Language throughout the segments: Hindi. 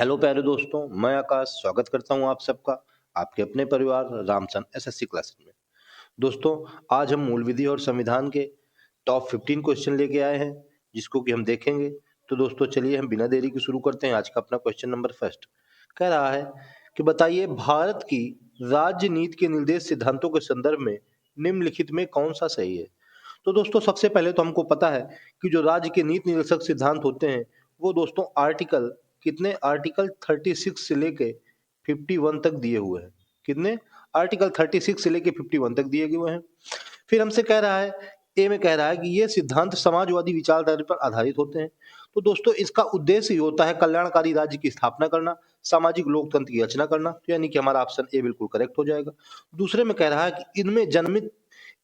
हेलो प्यारे दोस्तों, मैं आकाश स्वागत करता हूं आप सबका आपके अपने परिवार रामचंद एसएससी क्लासेस में। दोस्तों, आज हम मूल विधि और संविधान के टॉप 15 क्वेश्चन लेके आए हैं जिसको कि हम देखेंगे। तो दोस्तों चलिए हम बिना देरी के शुरू करते हैं। आज का अपना क्वेश्चन नंबर फर्स्ट कह रहा है कि बताइए भारत की राज्य नीति के निर्देश सिद्धांतों के संदर्भ में निम्नलिखित में कौन सा सही है। तो दोस्तों सबसे पहले तो हमको पता है कि जो राज्य के नीति निर्देशक सिद्धांत होते हैं वो दोस्तों आर्टिकल कितने आर्टिकल 36 से लेके 51 तक दिए हुए हैं। कितने आर्टिकल 36 से लेके 51 तक दिए हुए हैं। फिर हमसे कह रहा है ए में कह रहा है कि ये सिद्धांत समाजवादी विचारधारा पर आधारित होते हैं। तो दोस्तों इसका उद्देश्य ये होता है कल्याणकारी राज्य की स्थापना करना, सामाजिक लोकतंत्र की रचना करना। तो यानी कि हमारा ऑप्शन ए बिल्कुल करेक्ट हो जाएगा। दूसरे में कह रहा है कि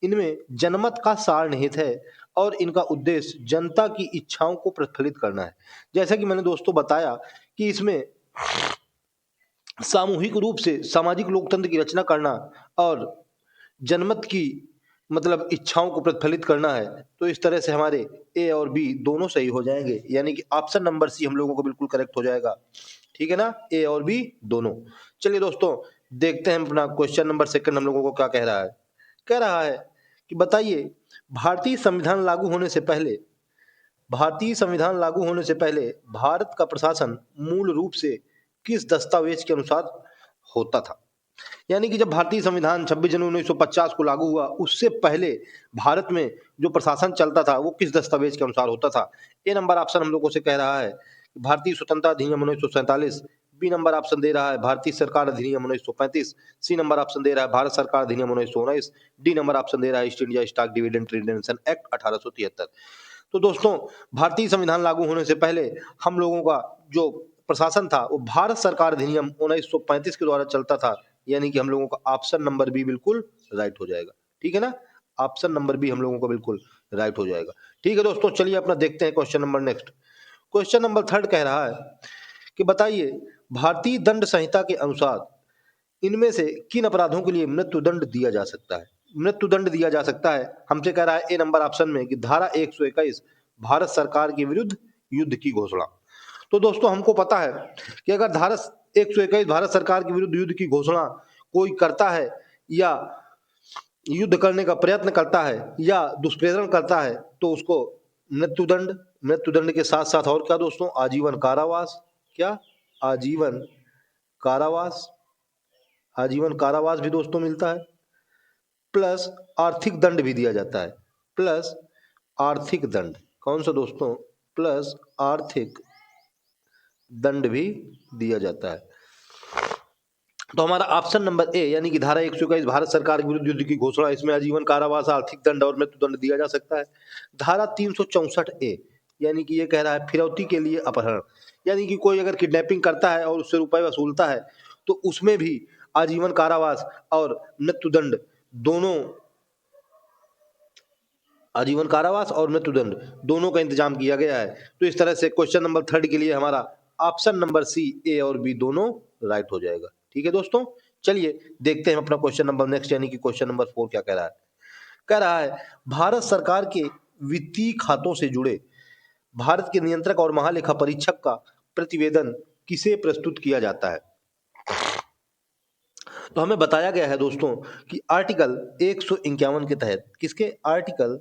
इनमें जनमत का सार निहित है और इनका उद्देश्य जनता की इच्छाओं को प्रतिफलित करना है। जैसा कि मैंने दोस्तों बताया कि इसमें सामूहिक रूप से सामाजिक लोकतंत्र की रचना करना और जनमत की मतलब इच्छाओं को प्रतिफलित करना है। तो इस तरह से हमारे ए और बी दोनों सही हो जाएंगे, यानी कि ऑप्शन नंबर सी हम लोगों को बिल्कुल करेक्ट हो जाएगा। ठीक है ना, ए और बी दोनों। चलिए दोस्तों देखते हैं अपना क्वेश्चन नंबर सेकंड हम लोगों को क्या कह रहा है। कह रहा है कि बताइए भारतीय संविधान लागू होने से पहले भारतीय संविधान लागू होने से पहले भारत का प्रशासन मूल रूप से किस दस्तावेज के अनुसार होता था। यानी कि जब भारतीय संविधान 26 जनवरी 1950 को लागू हुआ उससे पहले भारत में जो प्रशासन चलता था वो किस दस्तावेज के अनुसार होता था। ए नंबर ऑप्शन हम लोगों से कह रहा है भारतीय स्वतंत्रता अधिनियम 1947। बी नंबर ऑप्शन दे रहा है भारतीय सरकार अधिनियम 1935। सी नंबर ऑप्शन दे रहा है भारत सरकार अधिनियम 1919। डी नंबर ऑप्शन दे रहा है east India stock dividend redemption act 1873। तो दोस्तों भारतीय संविधान लागू होने से पहले हम लोगों का जो प्रशासन था वो भारत सरकार अधिनियम 1935 के द्वारा चलता था। यानी कि हम लोगों का ऑप्शन नंबर बी बिल्कुल राइट हो जाएगा। ठीक है ना, ऑप्शन नंबर बी हम लोगों को बिल्कुल राइट हो जाएगा। ठीक है दोस्तों, चलिए अपना देखते हैं question number next. Question number third कह रहा है कि बताइए भारतीय दंड संहिता के अनुसार इनमें से किन अपराधों के लिए मृत्युदंड दिया जा सकता है। मृत्युदंड दिया जा सकता है हमसे कह रहा है ए नंबर ऑप्शन में कि धारा 121 भारत सरकार के विरुद्ध युद्ध की घोषणा। तो दोस्तों हमको पता है कि अगर धारा 121 भारत सरकार के विरुद्ध युद्ध की घोषणा कोई करता है या युद्ध करने का प्रयत्न करता है या दुष्प्रेरण करता है तो उसको मृत्युदंड के साथ साथ और क्या दोस्तों, आजीवन कारावास। क्या आजीवन कारावास, आजीवन कारावास भी दोस्तों मिलता है, प्लस आर्थिक दंड भी दिया जाता है। प्लस आर्थिक दंड कौन सा दोस्तों, प्लस आर्थिक दंड भी दिया जाता है। तो हमारा ऑप्शन नंबर ए यानी कि धारा 121 भारत सरकार के विरुद्ध युद्ध की घोषणा, इसमें आजीवन कारावास, आर्थिक दंड और मृत्युदंड दिया जा सकता है। धारा 364 ए यानी कि ये कह रहा है फिरौती के लिए अपहरण, यानी कि कोई अगर किडनैपिंग करता है और उससे रुपए वसूलता है तो उसमें भी आजीवन कारावास और मृत्युदंड दोनों, आजीवन कारावास और मृत्युदंड दोनों का इंतजाम किया गया है। तो इस तरह से क्वेश्चन नंबर थर्ड के लिए हमारा ऑप्शन नंबर सी ए और बी दोनों राइट हो जाएगा। ठीक है दोस्तों, चलिए देखते हैं अपना क्वेश्चन नंबर नेक्स्ट यानी कि क्वेश्चन नंबर 4 क्या कह रहा है। कह रहा है भारत सरकार के वित्तीय खातों से जुड़े भारत के नियंत्रक और महालेखा परीक्षक का प्रतिवेदन किसे प्रस्तुत किया जाता है। तो हमें बताया गया है दोस्तों कि आर्टिकल 151 के तहत, किसके आर्टिकल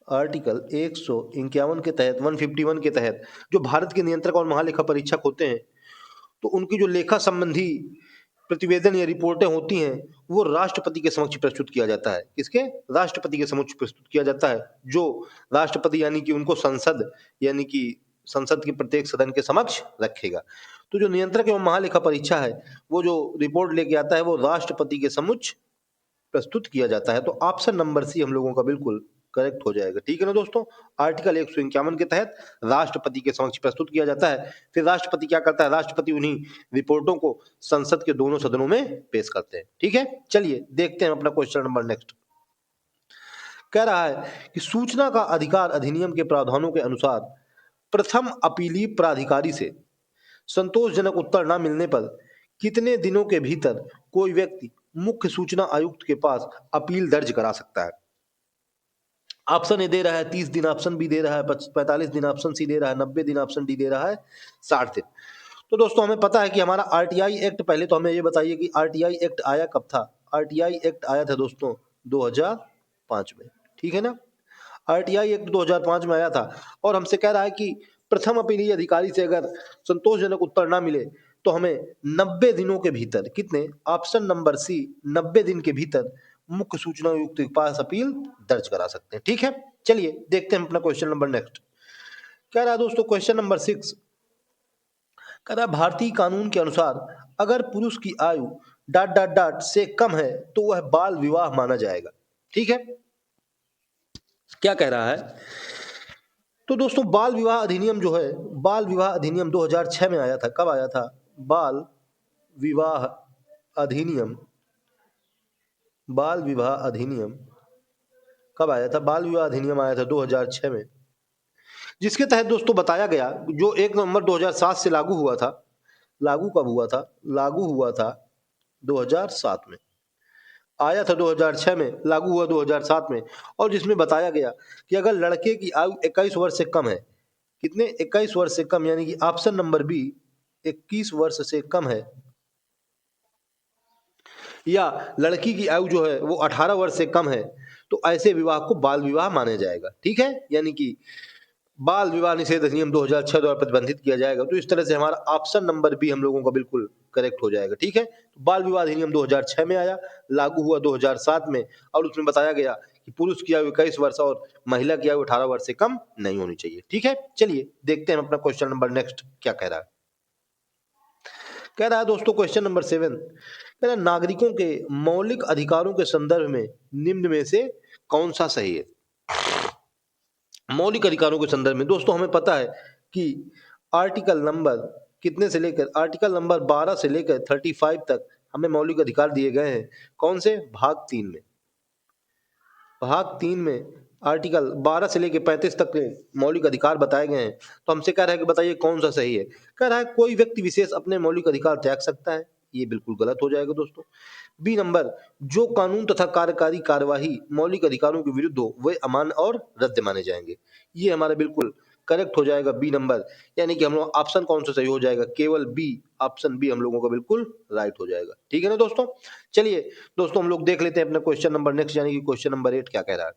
151 के तहत, 151 के तहत जो भारत के नियंत्रक और महालेखा परीक्षक होते हैं तो उनकी जो लेखा संबंधी प्रतिवेदन या रिपोर्टें होती हैं वो राष्ट्रपति के समक्ष प्रस्तुत किया जाता है। किसके, राष्ट्रपति के समक्ष प्रस्तुत किया जाता है। जो राष्ट्रपति यानी कि उनको संसद यानी कि संसद के प्रत्येक सदन के समक्ष रखेगा। तो जो नियंत्रक एवं महालेखा परीक्षा है वो जो रिपोर्ट लेके आता है वो राष्ट्रपति के समक्ष प्रस्तुत किया जाता है। तो ऑप्शन नंबर सी हम लोगों का बिल्कुल करेक्ट हो जाएगा। ठीक है ना दोस्तों, आर्टिकल 151 के तहत राष्ट्रपति के समक्ष प्रस्तुत किया जाता है। फिर राष्ट्रपति क्या करता है, राष्ट्रपति उन्हीं रिपोर्टों को संसद के दोनों सदनों में पेश करते हैं। ठीक है, चलिए देखते हैं अपना क्वेश्चन नंबर नेक्स्ट। कह रहा है कि सूचना का अधिकार अधिनियम के प्रावधानों के अनुसार प्रथम अपीलीय प्राधिकारी से संतोषजनक उत्तर न मिलने पर कितने दिनों के भीतर कोई व्यक्ति मुख्य सूचना आयुक्त के पास अपील दर्ज करा सकता है। ऑप्शन ए दे रहा है 30 दिन, ऑप्शन बी दे रहा है 45 दिन, ऑप्शन सी दे रहा है 90 दिन, ऑप्शन डी दे रहा है 60 दिन। तो दोस्तों हमें पता है कि हमारा आरटीआई एक्ट, पहले तो हमें ये बताइए कि आरटीआई एक्ट आया कब था। आरटीआई एक्ट आया था दोस्तों 2005 में, ठीक है ना। आरटीआई एक्ट 2005 में आया था और हमसे कह रहा है कि प्रथम अपीलीय अधिकारी से अगर संतोषजनक उत्तर ना मिले तो हमें 90 दिनों के भीतर, कितने, ऑप्शन नंबर सी, 90 दिन के भीतर मुख्य सूचना आयुक्त के पास अपील दर्ज करा सकते हैं, ठीक है। चलिए देखते हैं अपना क्वेश्चन नंबर नेक्स्ट। कह रहा है दोस्तों क्वेश्चन नंबर 6, कह रहा है भारतीय कानून के अनुसार अगर पुरुष की आयु ... से कम है तो वह बाल विवाह माना जाएगा, ठीक है। क्या कह रहा है, तो दोस्तों बाल विवाह अधिनियम जो है, बाल विवाह अधिनियम 2006 में आया था। कब आया था? बाल विवाह अधिनियम, बाल विवाह अधिनियम कब आया था? बाल विवाह अधिनियम आया था 2006 में, जिसके तहत दोस्तों बताया गया, जो 1 नवंबर 2007 से लागू हुआ था। लागू कब हुआ था? लागू हुआ था 2007 में, आया था 2006 में, लागू हुआ 2007 में। और जिसमें बताया गया कि अगर लड़के की आयु 21 वर्ष से कम है, कितने, 21 वर्ष से कम, यानी कि ऑप्शन नंबर बी 21 वर्ष से कम है, या लड़की की आयु जो है वो 18 वर्ष से कम है, तो ऐसे विवाह को बाल विवाह माना जाएगा, ठीक है। यानी कि बाल विवाह निषेध अधिनियम 2006 द्वारा प्रतिबंधित किया जाएगा। तो इस तरह से हमारा ऑप्शन नंबर बी हम लोगों का बिल्कुल करेक्ट हो जाएगा, ठीक है। तो बाल विवाह अधिनियम 2006 में आया, लागू हुआ 2007 में, और उसमें बताया गया कि पुरुष की आयु 21 वर्ष और महिला की आयु 18 वर्ष से कम नहीं होनी चाहिए, ठीक है। चलिए देखते हैं अपना क्वेश्चन नंबर नेक्स्ट क्या कह रहा है। कह रहा है दोस्तों क्वेश्चन नंबर 7, कह रहा है नागरिकों के मौलिक अधिकारों के संदर्भ में निम्न में से कौन सा सही है। मौलिक अधिकारों के संदर्भ में दोस्तों हमें पता है कि आर्टिकल नंबर कितने से लेकर, आर्टिकल नंबर 12 से लेकर 35 तक हमें मौलिक अधिकार दिए गए हैं। कौन से? भाग 3 में। भाग 3 में आर्टिकल 12 से लेकर 35 तक के मौलिक अधिकार बताए गए हैं। तो हमसे कह रहा है कि बताइए कौन सा सही है। कह रहा है कोई व्यक्ति विशेष अपने मौलिक अधिकार त्याग सकता है, ये बिल्कुल गलत हो जाएगा दोस्तों। बी नंबर, जो कानून तथा कार्यकारी कार्यवाही मौलिक अधिकारों के विरुद्ध हो वे अमान्य और रद्द माने जाएंगे, ये हमारा बिल्कुल करेक्ट हो जाएगा बी नंबर। यानी कि हम लोग ऑप्शन कौन सा सही हो जाएगा? केवल बी, ऑप्शन बी हम लोगों का बिल्कुल राइट हो जाएगा, ठीक है ना दोस्तों। चलिए दोस्तों हम लोग देख लेते हैं अपना क्वेश्चन नंबर नेक्स्ट, यानी कि क्वेश्चन नंबर 8 क्या कह रहा है।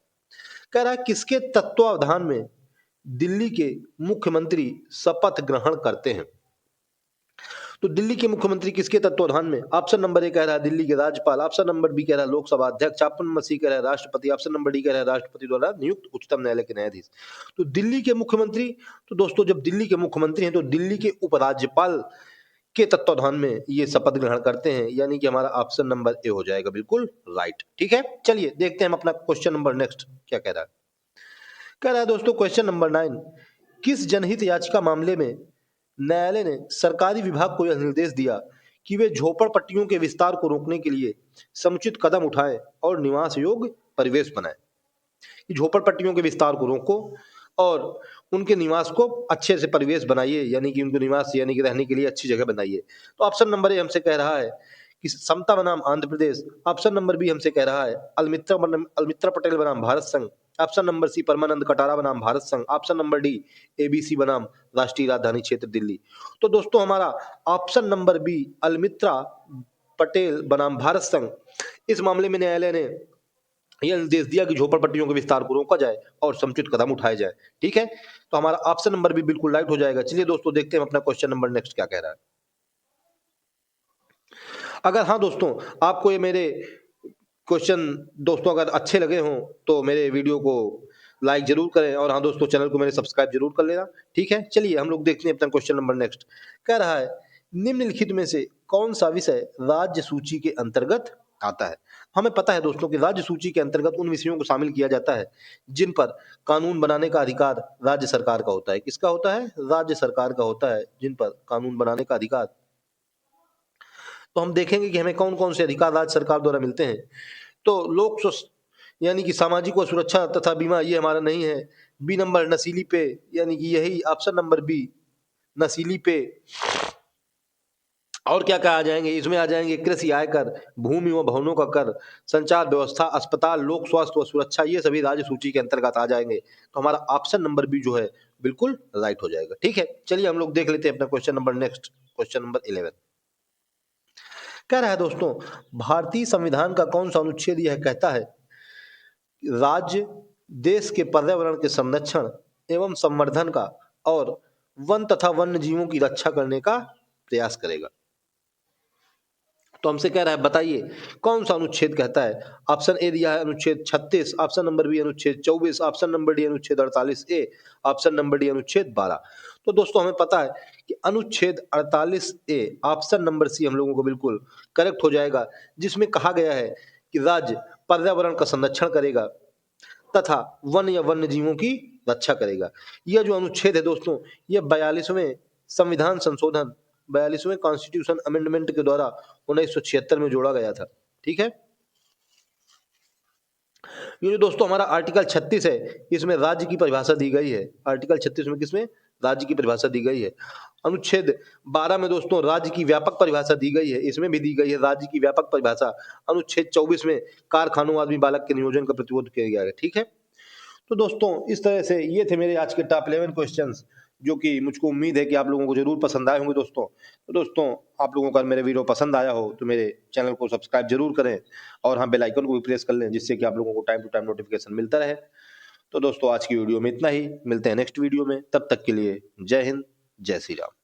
कह रहा है किसके तत्वावधान में दिल्ली के मुख्यमंत्री शपथ ग्रहण करते हैं। तो दिल्ली के मुख्यमंत्री किसके तत्वावधान में? ऑप्शन नंबर ए कह रहा है दिल्ली के राज्यपाल, ऑप्शन नंबर बी कह रहा है लोकसभा अध्यक्ष, ऑप्शन नंबर सी कह रहा है राष्ट्रपति, ऑप्शन नंबर डी कह रहा है राष्ट्रपति द्वारा नियुक्त उच्चतम न्यायालय के न्यायाधीश। तो दिल्ली के मुख्यमंत्री, तो दोस्तों जब दिल्ली के मुख्यमंत्री हैं तो दिल्ली के उपराज्यपाल के तत्वावधान में ये शपथ ग्रहण करते हैं, यानी कि हमारा ऑप्शन नंबर ए हो जाएगा बिल्कुल राइट, ठीक है। चलिए देखते हैं हम अपना क्वेश्चन नंबर नेक्स्ट क्या कह रहा है। कह रहा है दोस्तों क्वेश्चन नंबर 9, किस जनहित याचिका मामले में न्यायालय ने सरकारी विभाग को यह निर्देश दिया कि वे झोपड़पट्टियों के विस्तार को रोकने के लिए समुचित कदम उठाएं और निवास योग्य परिवेश बनाएं। कि झोपड़पट्टियों के विस्तार को रोको और उनके निवास को अच्छे से परिवेश बनाइए, यानी कि उनको निवास यानी कि रहने के लिए अच्छी जगह बनाइए। तो ऑप्शन नंबर ए हमसे कह रहा है कि समता बनाम Andhra Pradesh, option number B हमसे कह रहा है अलमित्रा पटेल बनाम भारत संघ, ऑप्शन नंबर सी परमानंद कटारा बनाम भारत संघ, ऑप्शन नंबर डी एबीसी बनाम राष्ट्रीय राजधानी क्षेत्र दिल्ली। तो दोस्तों हमारा ऑप्शन नंबर बी अलमित्रा पटेल बनाम भारत संघ, इस मामले में न्यायालय ने यह निर्देश दिया कि झोपड़पट्टियों के विस्तार को रोका जाए और समुचित कदम उठाए जाए, ठीक है। तो हमारा ऑप्शन नंबर भी बिल्कुल राइट हो जाएगा। चलिए दोस्तों देखते हैं अपना क्वेश्चन नंबर नेक्स्ट क्या कह रहा है। अगर हाँ दोस्तों आपको ये मेरे क्वेश्चन दोस्तों अगर अच्छे लगे हों तो मेरे वीडियो को लाइक जरूर करें, और हाँ दोस्तों चैनल को मेरे सब्सक्राइब जरूर कर लेना, ठीक है। चलिए हम लोग देखते हैं अपना क्वेश्चन नंबर नेक्स्ट। कह रहा है निम्नलिखित में से कौन सा विषय राज्य सूची के अंतर्गत आता है। हमें पता है दोस्तों कि राज्य सूची के अंतर्गत उन विषयों को शामिल किया जाता है जिन पर कानून बनाने का अधिकार राज्य सरकार का होता है। किसका होता है? राज्य सरकार का होता है, जिन पर कानून बनाने का अधिकार। तो हम देखेंगे कि हमें कौन कौन से अधिकार राज्य सरकार द्वारा मिलते हैं। तो लोक स्वास्थ्य यानी कि सामाजिक व सुरक्षा तथा बीमा, ये हमारा नहीं है। बी नंबर नशीली पे, यानी कि यही ऑप्शन नंबर बी नशीली पे, और क्या क्या आ जाएंगे इसमें? आ जाएंगे कृषि आयकर, भूमि व भवनों का कर, संचार व्यवस्था, अस्पताल, लोक स्वास्थ्य व सुरक्षा, ये सभी राज्य सूची के अंतर्गत आ जाएंगे। तो हमारा ऑप्शन नंबर बी जो है बिल्कुल राइट हो जाएगा। ठीक है, चलिए हम लोग देख लेते हैं अपना question number next, question number 11 कह रहा है दोस्तों, भारतीय संविधान का कौन सा अनुच्छेद यह कहता है राज्य देश के पर्यावरण के संरक्षण एवं संवर्धन का और वन तथा वन्य जीवों की रक्षा करने का प्रयास करेगा? तो हमसे कह रहा है बताइए कौन सा अनुच्छेद कहता है। ऑप्शन ए दिया है अनुच्छेद 36, ऑप्शन नंबर बी अनुच्छेद 24, ऑप्शन नंबर डी अनुच्छेद 48 ए, ऑप्शन नंबर डी अनुच्छेद 12। तो दोस्तों हमें पता है कि अनुच्छेद 48 ए ऑप्शन नंबर सी हम लोगों को बिल्कुल करेक्ट हो जाएगा, जिसमें कहा गया है कि राज्य पर्यावरण का संरक्षण करेगा तथा वन या वन्य जीवों की रक्षा करेगा। यह जो अनुच्छेद है दोस्तों, यह 42वें संविधान संशोधन, 42वें कॉन्स्टिट्यूशन अमेंडमेंट के द्वारा 1976 में जोड़ा गया था। ठीक है, ये जो दोस्तों हमारा आर्टिकल 36 है, इसमें राज्य की परिभाषा दी गई है। आर्टिकल 36 में किसमें? राज्य की परिभाषा दी गई है। अनुच्छेद 12 में दोस्तों राज्य की व्यापक परिभाषा दी गई है, इसमें भी दी गई है राज्य की व्यापक परिभाषा। अनुच्छेद 24 में कारखानों आदमी बालक के नियोजन का प्रतिरोध किया गया है। ठीक है, तो दोस्तों इस तरह से ये थे मेरे आज के टॉप 11 क्वेश्चंस, जो कि मुझको उम्मीद है कि आप लोगों को जरूर पसंद आए होंगे दोस्तों। तो दोस्तों आप लोगों का मेरे वीडियो पसंद आया हो तो मेरे चैनल को सब्सक्राइब जरूर करें और हाँ बेल आइकन को भी प्रेस कर लें, जिससे कि आप लोगों को टाइम टू टाइम नोटिफिकेशन मिलता रहे। तो दोस्तों आज की वीडियो में इतना ही, मिलते हैं नेक्स्ट वीडियो में, तब तक के लिए जय हिंद, जय श्री राम।